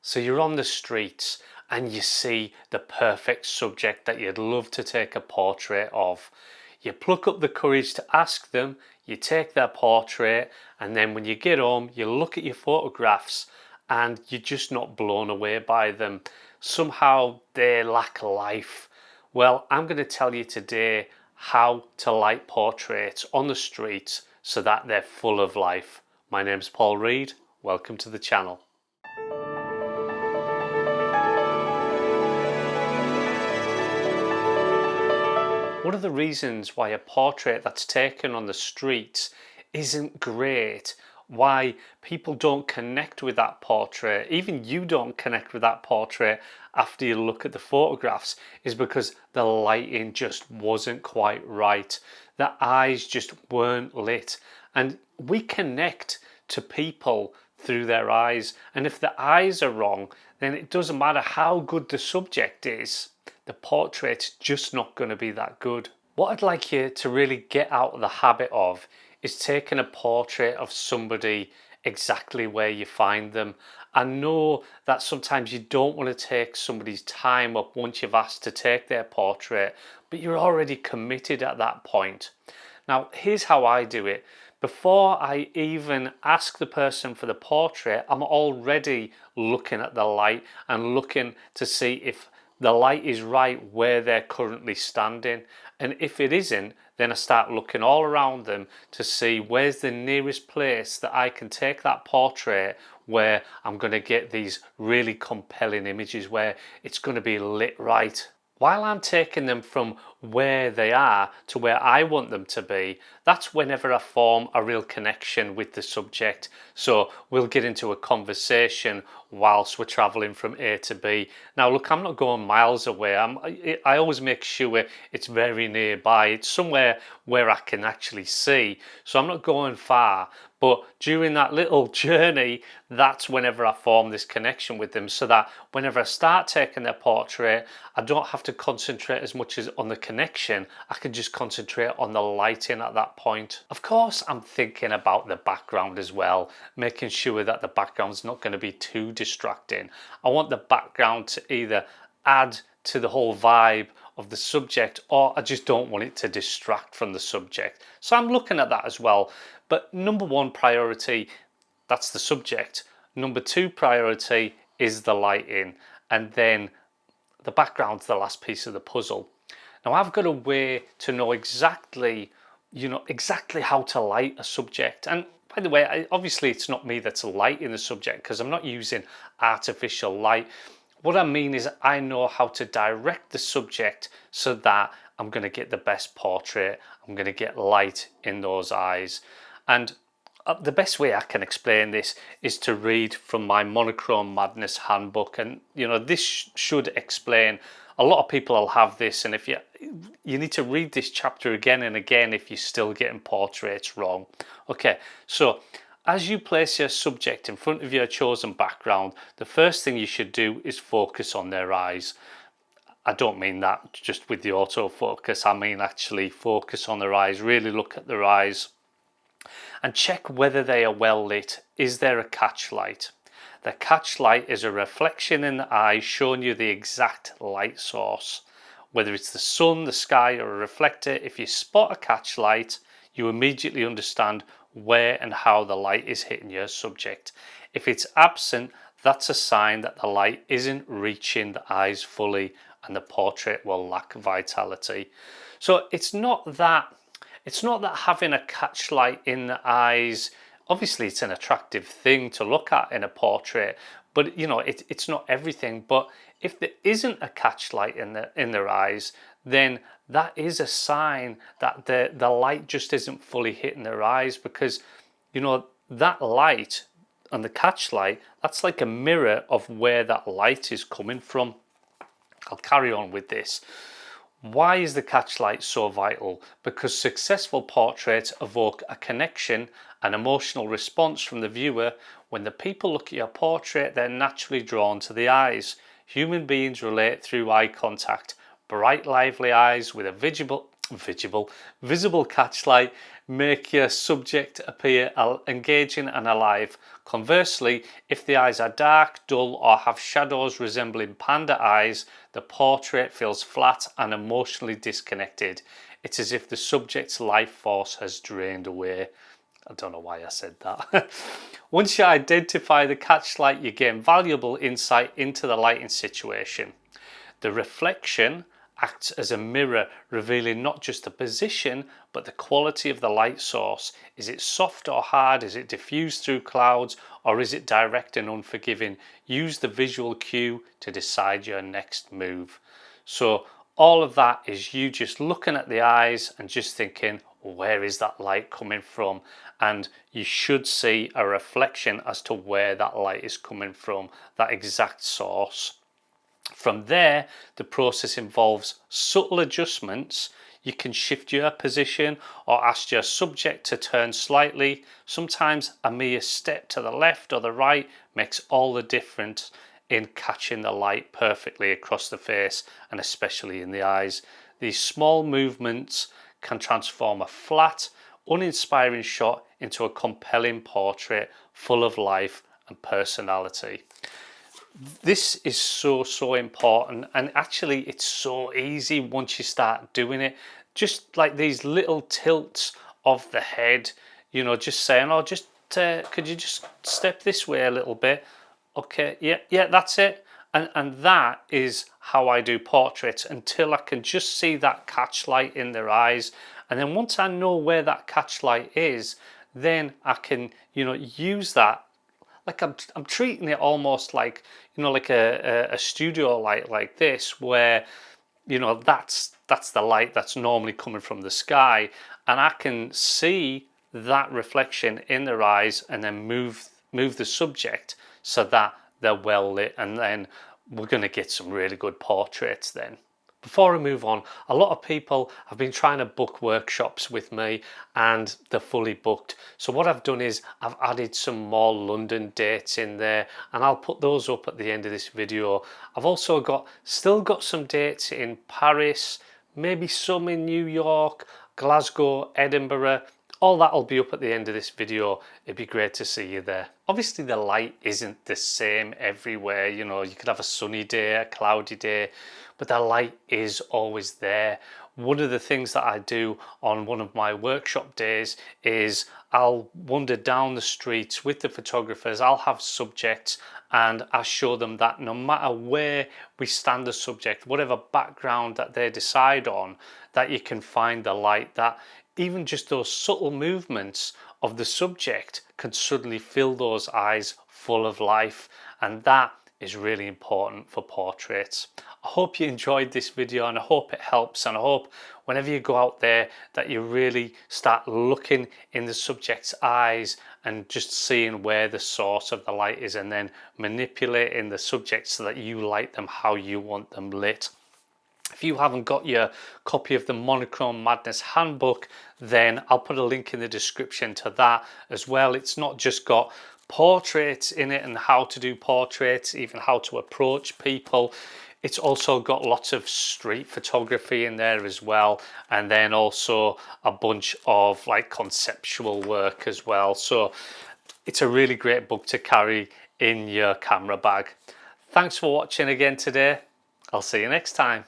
So you're on the streets and you see the perfect subject that you'd love to take a portrait of. You pluck up the courage to ask them, you take their portrait, and then when you get home, you look at your photographs and you're just not blown away by them. Somehow they lack life. Well, I'm going to tell you today how to light portraits on the streets so that they're full of life. My name's Paul Reed. Welcome to the channel. One of the reasons why a portrait that's taken on the streets isn't great, why people don't connect with that portrait, even you don't connect with that portrait after you look at the photographs, is because the lighting just wasn't quite right. The eyes just weren't lit. And we connect to people through their eyes. And if the eyes are wrong, then it doesn't matter how good the subject is. The portrait's just not going to be that good. What I'd like you to really get out of the habit of is taking a portrait of somebody exactly where you find them. I know that sometimes you don't want to take somebody's time up once you've asked to take their portrait, but you're already committed at that point. Now, here's how I do it. Before I even ask the person for the portrait, I'm already looking at the light and looking to see if the light is right where they're currently standing. And if it isn't, then I start looking all around them to see where's the nearest place that I can take that portrait where I'm going to get these really compelling images, where it's going to be lit right. While I'm taking them from where they are to where I want them to be, that's whenever I form a real connection with the subject. So we'll get into a conversation whilst we're traveling from A to B. Now look, I'm not going miles away. I always make sure it's very nearby. It's somewhere where I can actually see. So I'm not going far. But during that little journey, that's whenever I form this connection with them, so that whenever I start taking their portrait, I don't have to concentrate as much as on the connection. I can just concentrate on the lighting at that point. Of course, I'm thinking about the background as well, making sure that the background's not going to be too distracting. I want the background to either add to the whole vibe of the subject, or I just don't want it to distract from the subject. So I'm looking at that as well. But number one priority, that's the subject. Number two priority is the lighting, and then the background's the last piece of the puzzle. Now I've got a way to know exactly how to light a subject. And by the way, obviously it's not me that's lighting the subject, because I'm not using artificial light. What I mean is I know how to direct the subject so that I'm going to get the best portrait. I'm going to get light in those eyes. And the best way I can explain this is to read from my Monochrome Madness Handbook. And this should explain. A lot of people will have this, and if you need to read this chapter again and again if you're still getting portraits wrong. Okay, so as you place your subject in front of your chosen background, the first thing you should do is focus on their eyes. I don't mean that just with the autofocus, I mean actually focus on their eyes, really look at their eyes and check whether they are well lit. Is there a catch light? The catch light is a reflection in the eye showing you the exact light source. Whether it's the sun, the sky or a reflector, if you spot a catch light, you immediately understand where and how the light is hitting your subject. If it's absent, that's a sign that the light isn't reaching the eyes fully and the portrait will lack vitality. So it's not that having a catch light in the eyes, obviously it's an attractive thing to look at in a portrait, but it's not everything. But if there isn't a catch light in their eyes, then that is a sign that the light just isn't fully hitting their eyes, because that light and the catch light, that's like a mirror of where that light is coming from. I'll carry on with this. Why is the catch light so vital? Because successful portraits evoke a connection, an emotional response from the viewer. When the people look at your portrait, they're naturally drawn to the eyes. Human beings relate through eye contact. Bright, lively eyes with a visible catch light make your subject appear engaging and alive. Conversely, if the eyes are dark, dull, or have shadows resembling panda eyes, the portrait feels flat and emotionally disconnected. It's as if the subject's life force has drained away. I don't know why I said that. Once you identify the catch light, you gain valuable insight into the lighting situation. The reflection acts as a mirror, revealing not just the position but the quality of the light source. Is it soft or hard? Is it diffused through clouds, or is it direct and unforgiving? Use the visual cue to decide your next move. So all of that is you just looking at the eyes and just thinking, where is that light coming from? And you should see a reflection as to where that light is coming from, that exact source. From there, the process involves subtle adjustments. You can shift your position or ask your subject to turn slightly. Sometimes a mere step to the left or the right makes all the difference in catching the light perfectly across the face, and especially in the eyes. These small movements can transform a flat, uninspiring shot into a compelling portrait full of life and personality. This is so important, and actually it's so easy once you start doing it. Just like these little tilts of the head, you know, just saying, oh, just could you just step this way a little bit? Okay, yeah, that's it. And that is how I do portraits, until I can just see that catch light in their eyes. And then once I know where that catch light is, then I can, you know, use that. Like I'm treating it almost like, you know, like a studio light like this, where, you know, that's the light that's normally coming from the sky, and I can see that reflection in their eyes and then move the subject so that they're well lit, and then we're going to get some really good portraits then. Before I move on, a lot of people have been trying to book workshops with me and they're fully booked. So what I've done is I've added some more London dates in there, and I'll put those up at the end of this video. I've also still got some dates in Paris, maybe some in New York, Glasgow, Edinburgh. All that'll be up at the end of this video. It'd be great to see you there. Obviously the light isn't the same everywhere. You know, you could have a sunny day, a cloudy day, but the light is always there. One of the things that I do on one of my workshop days is I'll wander down the streets with the photographers. I'll have subjects and I show them that no matter where we stand the subject, whatever background that they decide on, that you can find the light, that even just those subtle movements of the subject can suddenly fill those eyes full of life, and that is really important for portraits. I hope you enjoyed this video, and I hope it helps, and I hope whenever you go out there that you really start looking in the subject's eyes and just seeing where the source of the light is, and then manipulating the subject so that you light them how you want them lit. If you haven't got your copy of the Monochrome Madness Handbook, then I'll put a link in the description to that as well. It's not just got portraits in it and how to do portraits, even how to approach people. It's also got lots of street photography in there as well, and then also a bunch of like conceptual work as well. So it's a really great book to carry in your camera bag. Thanks for watching again today. I'll see you next time.